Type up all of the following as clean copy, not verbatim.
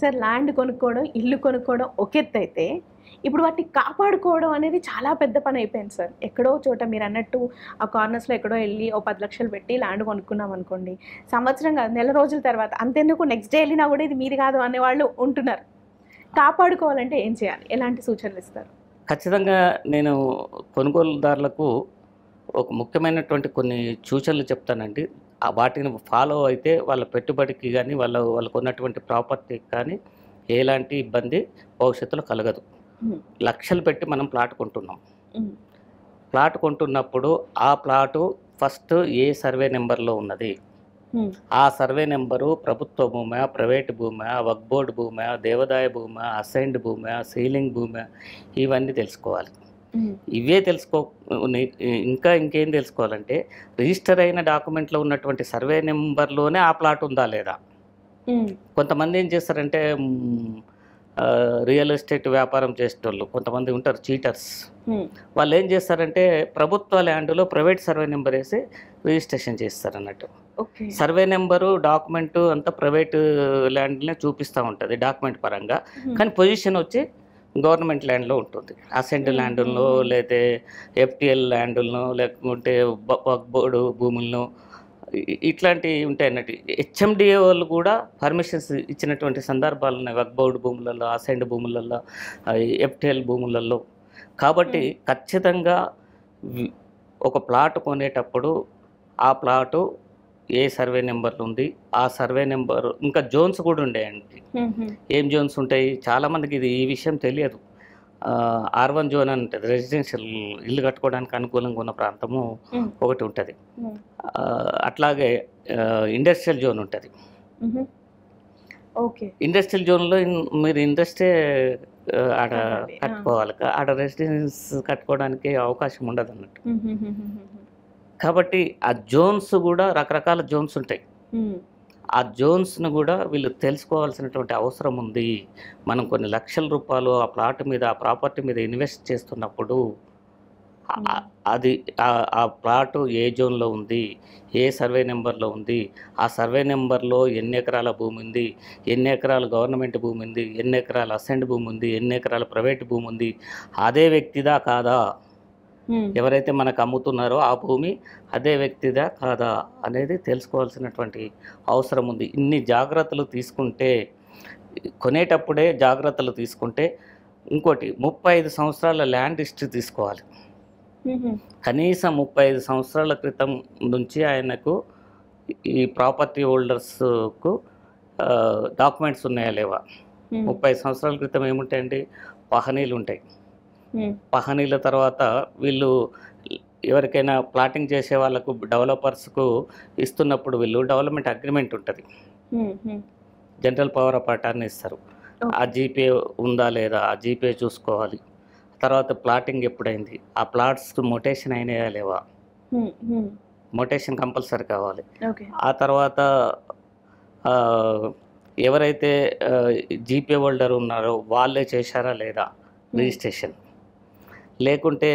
Sir land కొనుక్కోవడం, ఇల్లు కొనుక్కోవడం ఒక ఎత్తైతే, ఇప్పుడు వాటిని కాపాడుకోవడం అనేది చాలా పెద్ద పని అయిపోయింది సార్. ఎక్కడో చోట మీరన్నట్టు ఆ కార్నర్స్‌లో ఎక్కడో ఎళ్లి ఓ 10,00,000 పెట్టి ల్యాండ్ కొనుక్కున్నాం అనుకోండి. సంవత్సరం కాదు, నెల రోజుల తర్వాత అంతెందుకు నెక్స్ట్ డే ఎళ్ళినా కూడా ఇది మీది కాదు అనేవాళ్ళు ఉంటున్నారు. కాపాడుకోవాలంటే ఏం చేయాలి? ఎలాంటి సూచనలు ఇస్తారు? ఖచ్చితంగా నేను కొనుగోలుదారులకు ఒక ముఖ్యమైనటువంటి కొన్ని సూచనలు చెప్తానండి. వాటిని ఫాలో అయితే వాళ్ళ పెట్టుబడికి గానీ, వాళ్ళకున్నటువంటి ప్రాపర్టీకి కానీ ఎలాంటి ఇబ్బంది భవిష్యత్తులో కలగదు. లక్షలు పెట్టి మనం ప్లాట్ కొంటున్నాం. ప్లాట్ కొంటున్నప్పుడు ఆ ప్లాటు ఫస్ట్ ఏ సర్వే నెంబర్‌లో ఉన్నది? ఆ సర్వే నెంబరు ప్రభుత్వ భూమా, ప్రైవేట్ భూమా, వక్ఫ్ బోర్డ్ భూమా, దేవాదాయ భూమా, అసైన్డ్ భూమా, సీలింగ్ భూమా, ఇవన్నీ తెలుసుకోవాలి. ఇవే ఇంకా ఇంకేం తెలుసుకోవాలంటే రిజిస్టర్ అయిన డాక్యుమెంట్లో ఉన్నటువంటి సర్వే నెంబర్లోనే ఆ ప్లాట్ ఉందా లేదా? కొంతమంది ఏం చేస్తారంటే రియల్ ఎస్టేట్ వ్యాపారం చేసేటోళ్ళు కొంతమంది ఉంటారు, చీటర్స్. వాళ్ళు ఏం చేస్తారంటే ప్రభుత్వ ల్యాండ్లో ప్రైవేట్ సర్వే నెంబర్ వేసి రిజిస్ట్రేషన్ చేస్తారు అన్నట్టు. సర్వే నెంబరు డాక్యుమెంట్ అంతా ప్రైవేట్ ల్యాండ్నే చూపిస్తూ ఉంటుంది డాక్యుమెంట్ పరంగా, కానీ పొజిషన్ వచ్చి గవర్నమెంట్ ల్యాండ్లో ఉంటుంది. అసెంట్ ల్యాండ్లో, లేకపోతే ఎఫ్టిఎల్ ల్యాండ్లో, లేకుంటే వక్ఫ్ బోర్డు భూములను, ఇట్లాంటివి ఉంటాయి అన్నట్టు. హెచ్ఎండిఏ వాళ్ళు కూడా పర్మిషన్స్ ఇచ్చినటువంటి సందర్భాలు ఉన్నాయి వక్ఫ్ బోర్డు భూములలో, అసైన్డ్ భూములలో, ఎఫ్టిఎల్ భూములలో. కాబట్టి ఖచ్చితంగా ఒక ప్లాట్ కొనేటప్పుడు ఆ ప్లాటు ఏ సర్వే నెంబర్లు ఉంది, ఆ సర్వే నెంబర్, ఇంకా జోన్స్ కూడా ఉండేయండి. ఏం జోన్స్ ఉంటాయి? చాలామందికి ఈ విషయం తెలియదు. R1 జోన్ అని ఉంటుంది, రెసిడెన్షియల్ ఇల్లు కట్టుకోవడానికి అనుకూలంగా ఉన్న ప్రాంతము ఒకటి ఉంటుంది. అట్లాగే ఇండస్ట్రియల్ జోన్ ఉంటుంది. ఇండస్ట్రియల్ జోన్లో మీరు ఇండస్ట్రీ ఆడ కట్టుకోవాలి, ఆడ రెసిడెన్స్ కట్టుకోవడానికి అవకాశం ఉండదు అన్నట్టు. కాబట్టి ఆ జోన్స్ కూడా రకరకాల జోన్స్ ఉంటాయి. ఆ జోన్స్ను కూడా వీళ్ళు తెలుసుకోవాల్సినటువంటి అవసరం ఉంది. మనం కొన్ని లక్షల రూపాయలు ఆ ప్లాట్ మీద, ఆ ప్రాపర్టీ మీద ఇన్వెస్ట్ చేస్తున్నప్పుడు అది ఆ ప్లాటు ఏ జోన్లో ఉంది, ఏ సర్వే నెంబర్లో ఉంది, ఆ సర్వే నెంబర్లో ఎన్ని ఎకరాల భూమి ఉంది, ఎన్ని ఎకరాల గవర్నమెంట్ భూమి ఉంది, ఎన్ని ఎకరాల అసెంట్ భూమి ఉంది, ఎన్ని ఎకరాల ప్రైవేట్ భూమి ఉంది, అదే వ్యక్తిదా కాదా, ఎవరైతే మనకు అమ్ముతున్నారో ఆ భూమి అదే వ్యక్తిదా కాదా అనేది తెలుసుకోవాల్సినటువంటి అవసరం ఉంది. ఇన్ని జాగ్రత్తలు తీసుకుంటే, కొనేటప్పుడే జాగ్రత్తలు తీసుకుంటే, ఇంకోటి 35 సంవత్సరాల ల్యాండ్ హిస్టరీ తీసుకోవాలి. కనీసం 35 సంవత్సరాల క్రితం నుంచి ఆయనకు ఈ ప్రాపర్టీ హోల్డర్స్కు డాక్యుమెంట్స్ ఉన్నాయా లేవా? 35 సంవత్సరాల క్రితం ఏముంటాయండి? పహనీలు ఉంటాయి. పహనీల తర్వాత వీళ్ళు ఎవరికైనా ప్లాటింగ్ చేసే వాళ్ళకు, డెవలపర్స్కు ఇస్తున్నప్పుడు వీళ్ళు డెవలప్మెంట్ అగ్రిమెంట్ ఉంటుంది, జనరల్ పవర్ ఆఫ్ అటార్నీ ఇస్తారు. ఆ జీపే ఉందా లేదా, ఆ జీపే చూసుకోవాలి. తర్వాత ప్లాటింగ్ ఎప్పుడైంది, ఆ ప్లాట్స్ మొటేషన్ అయినాయా లేవా, మొటేషన్ కంపల్సరీ కావాలి. ఆ తర్వాత ఎవరైతే జీపే హోల్డర్ ఉన్నారో వాళ్ళే చేశారా లేదా రిజిస్ట్రేషన్. లేకుంటే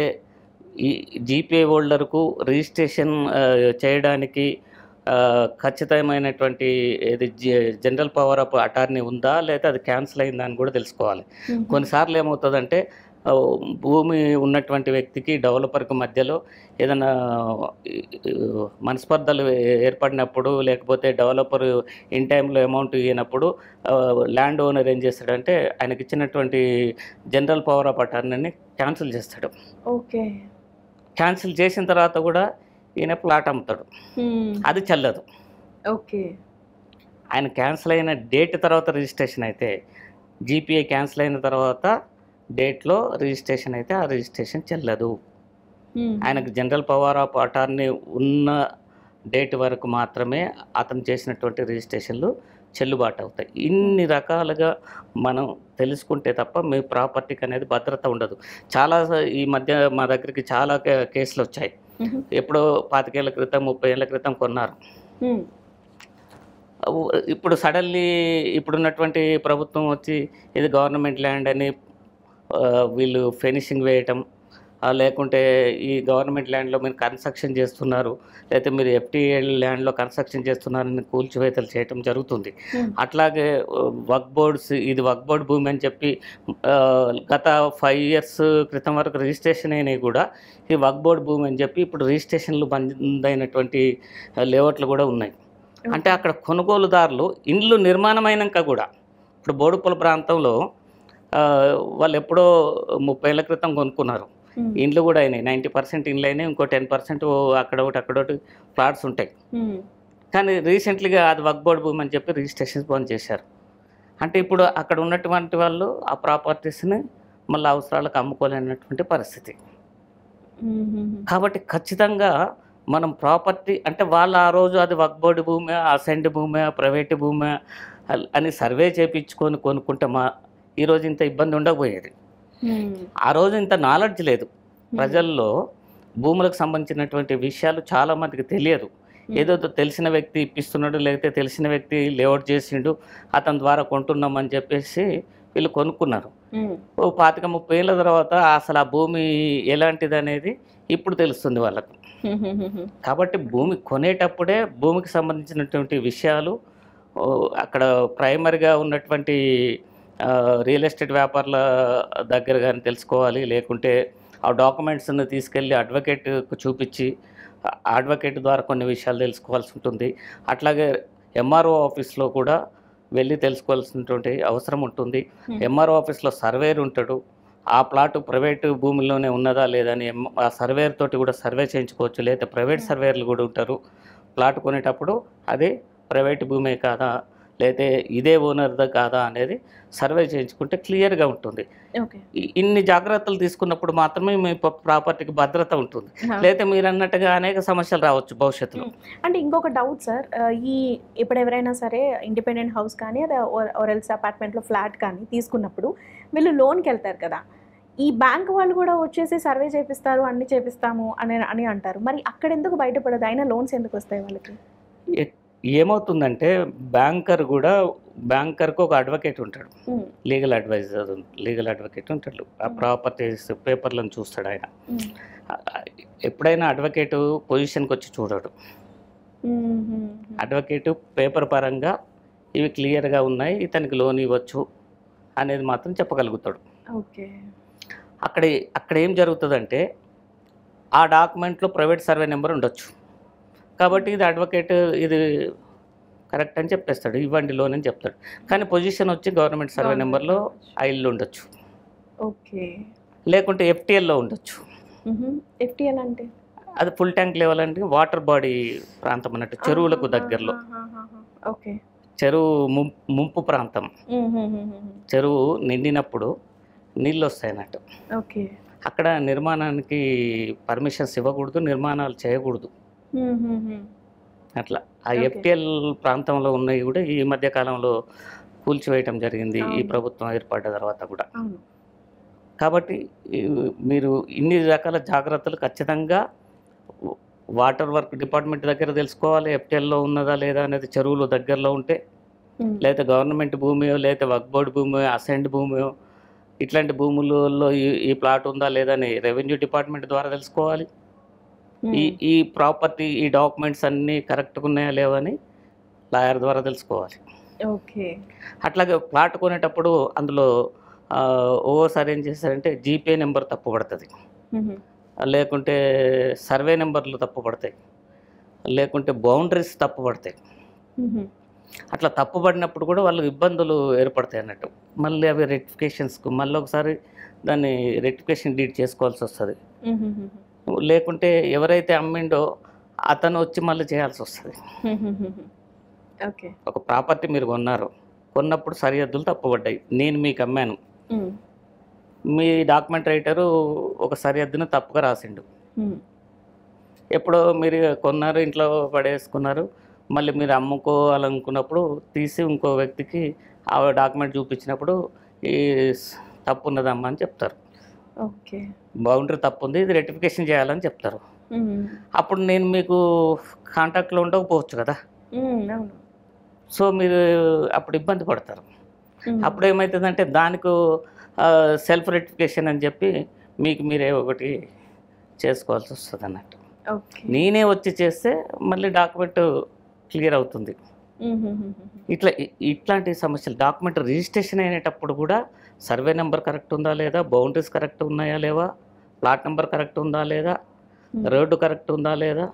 ఈ జీపే హోల్డర్కు రిజిస్ట్రేషన్ చేయడానికి ఖచ్చితమైనటువంటి ఏది జనరల్ పవర్ ఆఫ్ అటార్నీ ఉందా, లేదా అది క్యాన్సిల్ అయిందా అని కూడా తెలుసుకోవాలి. కొన్నిసార్లు ఏమవుతుందంటే భూమి ఉన్నటువంటి వ్యక్తికి డెవలపర్కి మధ్యలో ఏదైనా మనస్పర్ధలు ఏర్పడినప్పుడు, లేకపోతే డెవలపర్ ఇన్ టైంలో అమౌంట్ ఇవ్వనప్పుడు ల్యాండ్ ఓనర్ ఏం చేస్తాడంటే ఆయనకి ఇచ్చినటువంటి జనరల్ పవర్ ఆఫ్ అటార్నీని క్యాన్సిల్ చేస్తాడు. క్యాన్సిల్ చేసిన తర్వాత కూడా ఈయన ప్లాట్ అమ్ముతాడు, అది చెల్లదు. ఆయన క్యాన్సిల్ అయిన డేట్ తర్వాత రిజిస్ట్రేషన్ అయితే, జీపీఏ క్యాన్సిల్ అయిన తర్వాత డేట్లో రిజిస్ట్రేషన్ అయితే ఆ రిజిస్ట్రేషన్ చెల్లదు. ఆయనకు జనరల్ పవర్ ఆఫ్ అటార్నీ ఉన్న డేట్ వరకు మాత్రమే అతను చేసినటువంటి రిజిస్ట్రేషన్లు చెల్లుబాటు అవుతాయి. ఇన్ని రకాలుగా మనం తెలుసుకుంటే తప్ప మీ ప్రాపర్టీకి అనేది భద్రత ఉండదు. చాలా ఈ మధ్య మా దగ్గరికి చాలా కేసులు వచ్చాయి. ఎప్పుడో 25 ఏళ్ల క్రితం, 30 ఏళ్ల క్రితం కొన్నారు. ఇప్పుడు సడన్లీ ఇప్పుడున్నటువంటి ప్రభుత్వం వచ్చి ఇది గవర్నమెంట్ ల్యాండ్ అని వీళ్ళు ఫినిషింగ్ వేయటం, లేకుంటే ఈ గవర్నమెంట్ ల్యాండ్లో మీరు కన్స్ట్రక్షన్ చేస్తున్నారు, లేకపోతే మీరు FTL ల్యాండ్లో కన్స్ట్రక్షన్ చేస్తున్నారని కూల్చివేతలు చేయటం జరుగుతుంది. అట్లాగే వక్ఫ్ బోర్డ్స్, ఇది వక్ఫ్ బోర్డ్ భూమి అని చెప్పి గత 5 years క్రితం వరకు రిజిస్ట్రేషన్ అయినవి కూడా ఈ వక్ఫ్ బోర్డ్ భూమి అని చెప్పి ఇప్పుడు రిజిస్ట్రేషన్లు బంద్ అయినటువంటి లేఅవుట్లు కూడా ఉన్నాయి. అంటే అక్కడ కొనుగోలుదారులు ఇండ్లు నిర్మాణమైనాక కూడా, ఇప్పుడు బోడుపల్లి ప్రాంతంలో వాళ్ళు ఎప్పుడో 30 ఏళ్ల క్రితం కొనుక్కున్నారు, ఇండ్లు కూడా అయినాయి, 90% ఇండ్లు అయినాయి, ఇంకో 10% అక్కడొకటి ఫ్లాట్స్ ఉంటాయి. కానీ రీసెంట్లీగా అది వక్ఫ్ బోర్డ్ భూమి అని చెప్పి రిజిస్ట్రేషన్ బంద్ చేశారు. అంటే ఇప్పుడు అక్కడ ఉన్నటువంటి వాళ్ళు ఆ ప్రాపర్టీస్ని మళ్ళీ అవసరాలకు అమ్ముకోలేనటువంటి పరిస్థితి. కాబట్టి ఖచ్చితంగా మనం ప్రాపర్టీ అంటే వాళ్ళు ఆ రోజు అది వక్ఫ్ బోర్డు భూమి, అసెంట్ భూమి, ప్రైవేట్ భూమి అని సర్వే చేయించుకొని కొనుక్కుంటే ఈరోజు ఇంత ఇబ్బంది ఉండకపోయేది. ఆ రోజు ఇంత నాలెడ్జ్ లేదు ప్రజల్లో, భూములకు సంబంధించినటువంటి విషయాలు చాలామందికి తెలియదు. ఏదో తెలిసిన వ్యక్తి ఇప్పిస్తున్నాడు, లేకపోతే తెలిసిన వ్యక్తి లేఅవుట్ చేసిండు, అతని ద్వారా కొంటున్నామని చెప్పేసి వీళ్ళు కొనుక్కున్నారు. 25-30 ఏళ్ళ తర్వాత అసలు ఆ భూమి ఎలాంటిది అనేది ఇప్పుడు తెలుస్తుంది వాళ్ళకు. కాబట్టి భూమి కొనేటప్పుడే భూమికి సంబంధించినటువంటి విషయాలు అక్కడ ప్రైమరీగా ఉన్నటువంటి రియల్ ఎస్టేట్ వ్యాపారుల దగ్గర కానీ తెలుసుకోవాలి. లేకుంటే ఆ డాక్యుమెంట్స్ని తీసుకెళ్ళి అడ్వకేట్కు చూపించి అడ్వకేట్ ద్వారా కొన్ని విషయాలు తెలుసుకోవాల్సి ఉంటుంది. అట్లాగే MRO ఆఫీస్లో కూడా వెళ్ళి తెలుసుకోవాల్సినటువంటి అవసరం ఉంటుంది. MRO ఆఫీస్లో సర్వేర్ ఉంటాడు, ఆ ప్లాటు ప్రైవేటు భూమిలోనే ఉన్నదా లేదని ఆ సర్వేర్ తోటి కూడా సర్వే చేయించుకోవచ్చు. లేదా ప్రైవేట్ సర్వేర్లు కూడా ఉంటారు. ప్లాట్ కొనేటప్పుడు అది ప్రైవేట్ భూమే కాదా, లేతే ఇదే ఓనర్దా కాదా అనేది సర్వే చేయించుకుంటే క్లియర్గా ఉంటుంది. ఇన్ని జాగ్రత్తలు తీసుకున్నప్పుడు మాత్రమే మీ ప్రాపర్టీకి భద్రత ఉంటుంది. లేకపోతే మీరు అన్నట్టుగా అనేక సమస్యలు రావచ్చు భవిష్యత్తులో. అంటే ఇంకొక డౌట్ సార్, ఇప్పుడు ఎవరైనా సరే ఇండిపెండెంట్ హౌస్ కానీ అదే ఎల్స్ అపార్ట్మెంట్లో ఫ్లాట్ కానీ తీసుకున్నప్పుడు వీళ్ళు లోన్కి వెళ్తారు కదా, ఈ బ్యాంక్ వాళ్ళు కూడా వచ్చేసి సర్వే చేపిస్తారు, అన్ని చేపిస్తాము అని అంటారు. మరి అక్కడ ఎందుకు బయటపడదు, అయినా లోన్స్ ఎందుకు వస్తాయి వాళ్ళకి? ఏమవుతుందంటే బ్యాంకర్కు ఒక అడ్వకేట్ ఉంటాడు, లీగల్ అడ్వకేట్ ఉంటాడు. ఆ ప్రాపర్టీస్ పేపర్లను చూస్తాడు ఆయన. ఎప్పుడైనా అడ్వకేటు పొజిషన్కి వచ్చి చూడడు. అడ్వకేటు పేపర్ పరంగా ఇవి క్లియర్గా ఉన్నాయి, ఇతనికి లోన్ ఇవ్వచ్చు అనేది మాత్రం చెప్పగలుగుతాడు. అక్కడ ఏం జరుగుతుందంటే ఆ డాక్యుమెంట్లో ప్రైవేట్ సర్వే నెంబర్ ఉండొచ్చు, కాబట్టి ఇది అడ్వకేట్ ఇది కరెక్ట్ అని చెప్పేస్తాడు, ఇవ్వండి లోన్ అని చెప్తాడు. కానీ పొజిషన్ వచ్చి గవర్నమెంట్ సర్వే నెంబర్లో ఆ ఇల్లు ఉండొచ్చు, లేకుంటే FTLలో ఉండొచ్చు. FTL అంటే అది ఫుల్ ట్యాంక్ లెవెల్ అంటే వాటర్ బాడీ ప్రాంతం అన్నట్టు, చెరువులకు దగ్గరలో, చెరువు ముంపు ప్రాంతం. చెరువు నిండినప్పుడు నీళ్ళు వస్తాయి అన్నట్టు. అక్కడ నిర్మాణానికి పర్మిషన్స్ ఇవ్వకూడదు, నిర్మాణాలు చేయకూడదు. అట్లా ఆ FTL ప్రాంతంలో ఉన్నవి కూడా ఈ మధ్య కాలంలో కూల్చివేయటం జరిగింది ఈ ప్రభుత్వం ఏర్పడ్డ తర్వాత కూడా. కాబట్టి మీరు ఇన్ని రకాల జాగ్రత్తలు ఖచ్చితంగా వాటర్ వర్క్ డిపార్ట్మెంట్ దగ్గర తెలుసుకోవాలి, FTLలో ఉన్నదా లేదా అనేది చెరువులు దగ్గరలో ఉంటే, లేదా గవర్నమెంట్ భూమియో, లేదా వక్ఫ్ బోర్డు భూమియో, అసెంట్ భూమియో, ఇట్లాంటి భూములలో ఈ ప్లాట్ ఉందా లేదా అని రెవెన్యూ డిపార్ట్మెంట్ ద్వారా తెలుసుకోవాలి. ఈ ప్రాపర్టీ ఈ డాక్యుమెంట్స్ అన్నీ కరెక్ట్గా ఉన్నాయా లేవని లాయర్ ద్వారా తెలుసుకోవాలి. అట్లాగే ప్లాట్ కొనేటప్పుడు అందులో ఓసారి ఏం చేస్తారంటే జీపే నెంబర్ తప్పు పడుతుంది, లేకుంటే సర్వే నెంబర్లు తప్పు పడతాయి, లేకుంటే బౌండరీస్ తప్పు పడతాయి. అట్లా తప్పు పడినప్పుడు కూడా వాళ్ళకి ఇబ్బందులు ఏర్పడతాయి అన్నట్టు. మళ్ళీ అవి రెక్టిఫికేషన్స్కు మళ్ళీ ఒకసారి దాన్ని రెక్టిఫికేషన్ డీడ్ చేసుకోవాల్సి వస్తుంది. లేకుంటే ఎవరైతే అమ్మిండో అతను వచ్చి మళ్ళీ చేయాల్సి వస్తుంది. ఒక ప్రాపర్టీ మీరు కొన్నప్పుడు సరిహద్దులు తప్పుపడ్డాయి, నేను మీకు అమ్మాను, మీ డాక్యుమెంట్ రైటరు ఒక సరిహద్దును తప్పుగా రాసిండు, ఎప్పుడో మీరు కొన్నారు, ఇంట్లో పడేసుకున్నారు, మళ్ళీ మీరు అమ్ముకోవాలనుకున్నప్పుడు తీసి ఇంకో వ్యక్తికి ఆ డాక్యుమెంట్ చూపించినప్పుడు ఈ తప్పు ఉన్నదమ్మా అని చెప్తారు. బౌండరీ తప్పు ఉంది, ఇది రెక్టిఫికేషన్ చేయాలని చెప్తారు. అప్పుడు నేను మీకు కాంటాక్ట్లో ఉండకపోవచ్చు కదా, సో మీరు అప్పుడు ఇబ్బంది పడతారు. అప్పుడు ఏమవుతుందంటే దానికి సెల్ఫ్ రెక్టిఫికేషన్ అని చెప్పి మీకు మీరే ఒకటి చేసుకోవాల్సి వస్తుంది అన్నట్టు. ఓకే. నేనే వచ్చి చేస్తే మళ్ళీ డాక్యుమెంట్ క్లియర్ అవుతుంది. ఇట్లాంటి సమస్యలు డాక్యుమెంట్ రిజిస్ట్రేషన్ అయినప్పుడు కూడా సర్వే నెంబర్ కరెక్ట్ ఉందా లేదా, బౌండరీస్ కరెక్ట్ ఉన్నాయా లేవా, ప్లాట్ నెంబర్ కరెక్ట్ ఉందా లేదా, రోడ్డు కరెక్ట్ ఉందా లేదా,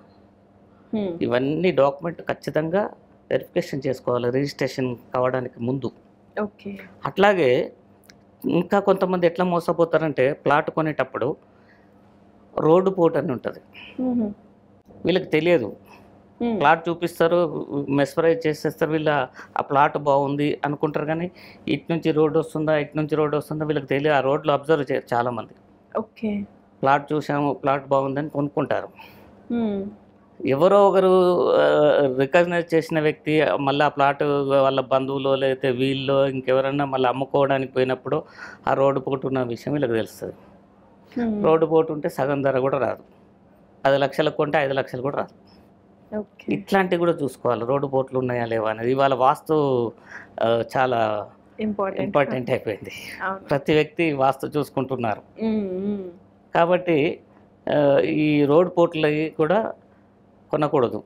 ఇవన్నీ డాక్యుమెంట్ ఖచ్చితంగా వెరిఫికేషన్ చేసుకోవాలి రిజిస్ట్రేషన్ కావడానికి ముందు. ఓకే. అట్లాగే ఇంకా కొంతమంది ఎట్లా మోసపోతారంటే ప్లాట్ కొనేటప్పుడు రోడ్డు పోర్ట్ అని ఉంటుంది, వీళ్ళకి తెలియదు. ప్లాట్ చూపిస్తారు, మెస్మరైజ్ చేసేస్తారు, వీళ్ళ ఆ ప్లాట్ బాగుంది అనుకుంటారు, కానీ ఇటు నుంచి రోడ్డు వస్తుందా ఇటు నుంచి రోడ్డు వస్తుందా వీళ్ళకి తెలియదు. ఆ రోడ్లో అబ్జర్వ్ చేయరు చాలామంది. ఓకే. ప్లాట్ చూసాము, ప్లాట్ బాగుందని కొనుక్కుంటారు. ఎవరో ఒకరు రికగ్నైజ్ చేసిన వ్యక్తి మళ్ళీ ఆ ప్లాట్ వాళ్ళ బంధువులో లేకపోతే వీళ్ళు ఇంకెవరన్నా మళ్ళీ అమ్ముకోవడానికి పోయినప్పుడు ఆ రోడ్డు పోటు ఉన్న విషయం వీళ్ళకి తెలుస్తుంది. రోడ్డు పోటు ఉంటే సగం ధర కూడా రాదు, 10 లక్షలకు కొంటే 5 లక్షలు కూడా రాదు. ఇట్లాంటివి కూడా చూసుకోవాలి, రోడ్డు పోట్లు ఉన్నాయా లేవా అనేది. ఇవాళ వాస్తు చాలా ఇంపార్టెంట్ అయిపోయింది, ప్రతి వ్యక్తి వాస్తు చూసుకుంటున్నారు. కాబట్టి ఈ రోడ్ పోర్టులవి కూడా కొనకూడదు.